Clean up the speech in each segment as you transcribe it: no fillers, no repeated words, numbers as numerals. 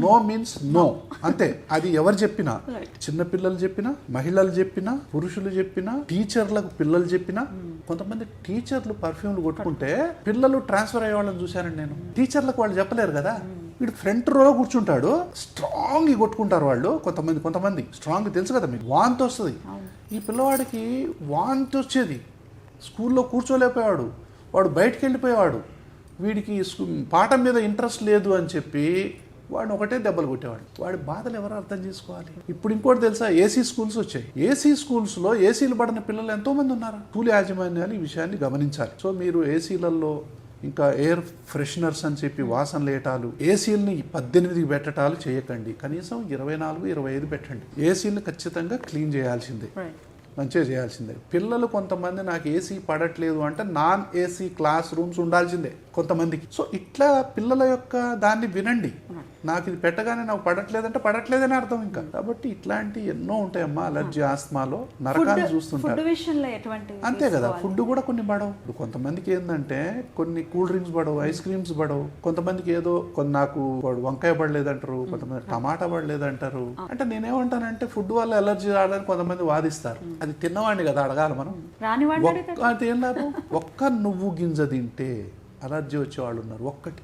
No means no అంతే. అది ఎవరు చెప్పినా, చిన్న పిల్లలు చెప్పినా, మహిళలు చెప్పినా, పురుషులు చెప్పినా, టీచర్లకు పిల్లలు చెప్పినా. కొంతమంది టీచర్లు పర్ఫ్యూమ్లు కొట్టుకుంటే పిల్లలు ట్రాన్స్ఫర్ అయ్యే వాళ్ళని చూశానండి నేను. టీచర్లకు వాళ్ళు చెప్పలేరు కదా, వీడు ఫ్రంట్ రోలో కూర్చుంటాడు, స్ట్రాంగ్ కొట్టుకుంటారు వాళ్ళు. కొంతమంది స్ట్రాంగ్ తెలుసు కదా మీకు, వాంతి వస్తుంది. ఈ పిల్లవాడికి వాంతి వచ్చేది, స్కూల్లో కూర్చోలేకపోయాడు, వాడు బయటికి వెళ్ళిపోయేవాడు, వీడికి పాఠం మీద ఇంట్రెస్ట్ లేదు అని చెప్పి వాడిని ఒకటే దెబ్బలు కొట్టేవాడు. వాడి బాధలు ఎవరు అర్థం చేసుకోవాలి? ఇప్పుడు ఇంకోటి తెలుసా, ఏసీ స్కూల్స్ వచ్చాయి. ఏసీ స్కూల్స్లో ఏసీలు పడిన పిల్లలు ఎంతోమంది ఉన్నారు. స్కూల్ యాజమాన్యాలు ఈ విషయాన్ని గమనించాలి. సో మీరు ఏసీలలో ఇంకా ఎయిర్ ఫ్రెషనర్స్ అని చెప్పి వాసన లేటాలు, ఏసీలని 18కి పెట్టటాలు చేయకండి. కనీసం 24, 25 పెట్టండి. ఏసీని ఖచ్చితంగా క్లీన్ చేయాల్సిందే, మంచిగా చేయాల్సిందే. పిల్లలు కొంతమంది నాకు ఏసీ పడట్లేదు అంటే నాన్ ఏసీ క్లాస్ రూమ్స్ ఉండాల్సిందే కొంతమందికి. సో ఇట్లా పిల్లల యొక్క దాన్ని వినండి. నాకు ఇది పెట్టగానే నాకు పడట్లేదంటే పడట్లేదని అర్థం ఇంకా. కాబట్టి ఇట్లాంటి ఎన్నో ఉంటాయమ్మా అలర్జీ, ఆస్మాలో నరకాలు చూస్తుంటారు. అంతే కదా, ఫుడ్ కూడా కొన్ని పడవు. కొంతమందికి ఏంటంటే కొన్ని కూల్ డ్రింక్స్ పడవు, ఐస్ క్రీమ్స్ పడవు. కొంతమందికి ఏదో నాకు వంకాయ పడలేదంటారు, కొంతమంది టమాటా పడలేదంటారు. అంటే నేనేమంటానంటే ఫుడ్ వల్ల ఎలర్జీ రావడానికి కొంతమంది వాదిస్తారు. అది తిన్నవాడిని కదా అడగాలి మనం. అదేం లాభం? ఒక్క నువ్వు గింజ తింటే అలర్జీ వచ్చేవాళ్ళు ఉన్నారు. ఒక్కటి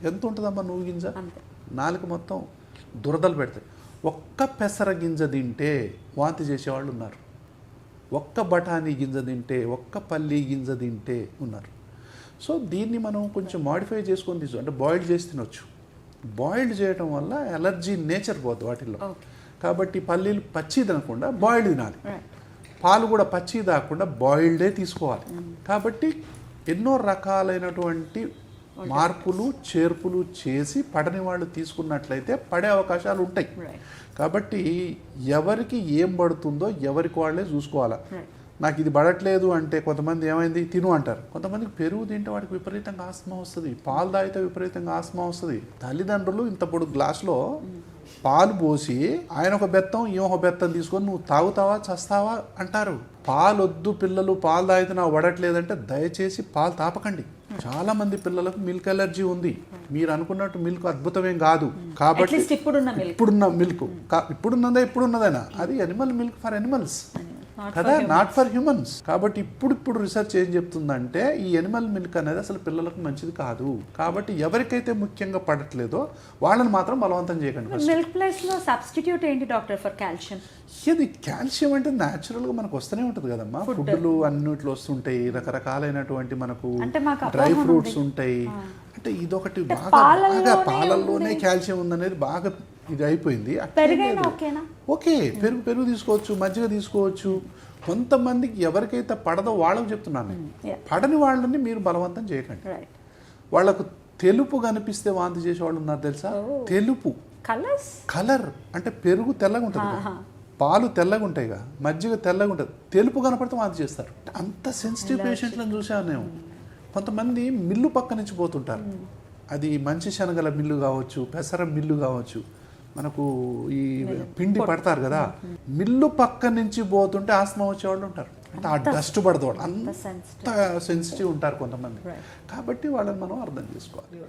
ఎంత ఉంటుందమ్మా నువ్వు గింజ, నాలుగు మొత్తం దురదలు పెడతాయి. ఒక్క పెసర గింజ తింటే వాంతి చేసేవాళ్ళు ఉన్నారు. ఒక్క బఠానీ గింజ తింటే, ఒక్క పల్లి గింజ తింటే ఉన్నారు. సో దీన్ని మనం కొంచెం మాడిఫై చేసుకొని అంటే బాయిల్డ్ చేసి తినొచ్చు. బాయిల్డ్ చేయడం వల్ల ఎలర్జీ నేచర్ పోతుంది వాటిల్లో. కాబట్టి పల్లీలు పచ్చి తినకుండా బాయిల్డ్ తినాలి. పాలు కూడా పచ్చి తాగకుండా బాయిల్డే తీసుకోవాలి. కాబట్టి ఎన్నో రకాలైనటువంటి మార్పులు చేర్పులు చేసి పడని వాళ్ళు తీసుకున్నట్లయితే పడే అవకాశాలు ఉంటాయి. కాబట్టి ఎవరికి ఏం పడుతుందో ఎవరికి వాళ్ళే చూసుకోవాలి. నాకు ఇది పడట్లేదు అంటే కొంతమంది ఏమైంది తిను అంటారు. కొంతమందికి పెరుగు తింటే వాడికి విపరీతంగా ఆస్మా వస్తుంది, పాలు తాగితే విపరీతంగా ఆస్మా వస్తుంది. తల్లిదండ్రులు ఇంత పొడుగు గ్లాసులో పాలు పోసి ఆయన ఒక బెత్తం ఈమె ఒక బెత్తం తీసుకొని నువ్వు తాగుతావా చస్తావా అంటారు. పాలు వద్దు పిల్లలు, పాలు తాగితే నాకు పడట్లేదంటే దయచేసి పాలు తాపకండి. చాలా మంది పిల్లలకు మిల్క్ ఎలర్జీ ఉంది. మీరు అనుకున్నట్టు మిల్క్ అద్భుతమేం కాదు. కాబట్టి ఇప్పుడున్నదైనా అది అనిమల్ మిల్క్ ఫర్ అనిమల్స్ కదా, నాట్ ఫర్ హ్యూమన్స్. కాబట్టి ఇప్పుడు రీసెర్చ్ ఏం చెప్తుందంటే ఈ ఎనిమల్ మిల్క్ అనేది అసలు పిల్లలకు మంచిది కాదు. కాబట్టి ఎవరికైతే ముఖ్యంగా పడట్లేదో వాళ్ళని మాత్రం బలవంతం చేయకండి. మిల్క్ ప్లస్ లో సబ్స్టిట్యూట్ ఏంటి డాక్టర్ ఫర్ కాల్షియం? ఇది కాల్షియం అంటే న్యాచురల్ గా మనకు వస్తూనే ఉంటుంది కదమ్మా. ఫుడ్లు అన్నిట్లో వస్తుంటాయి, రకరకాలైనటువంటి మనకు డ్రై ఫ్రూట్స్ ఉంటాయి. అంటే ఇదొకటి బాగా పాలల్లోనే కాల్షియం ఉందనేది బాగా ఇది అయిపోయింది. ఓకే, పెరుగు తీసుకోవచ్చు, మజ్జిగ తీసుకోవచ్చు. కొంతమందికి ఎవరికైతే పడదో వాళ్ళకు చెప్తున్నాను, పడని వాళ్ళని మీరు బలవంతం చేయకండి. వాళ్ళకు తెలుపు కనిపిస్తే వాంతి చేసే వాళ్ళు ఉన్నారు తెలుసా. తెలుపు కలర్ అంటే పెరుగు తెల్లగా ఉంటుంది, పాలు తెల్లగా ఉంటాయిగా, మజ్జిగ తెల్లగా ఉంటుంది, తెలుపు కనపడితే వాంతి చేస్తారు. అంత సెన్సిటివ్ పేషెంట్లను చూసాను నేను. కొంతమంది మిల్లు పక్క నుంచి పోతుంటారు, అది మంచి శనగల మిల్లు కావచ్చు, పెసర మిల్లు కావచ్చు, మనకు ఈ పిండి పడతారు కదా, మిల్లు పక్క నుంచి పోతుంటే ఆస్మా వచ్చేవాళ్ళు ఉంటారు. అంటే ఆ డస్ట్ పడతాడు, అంత సెన్సిటివ్ ఉంటారు కొంతమంది. కాబట్టి వాళ్ళని మనం అర్థం చేసుకోవాలి.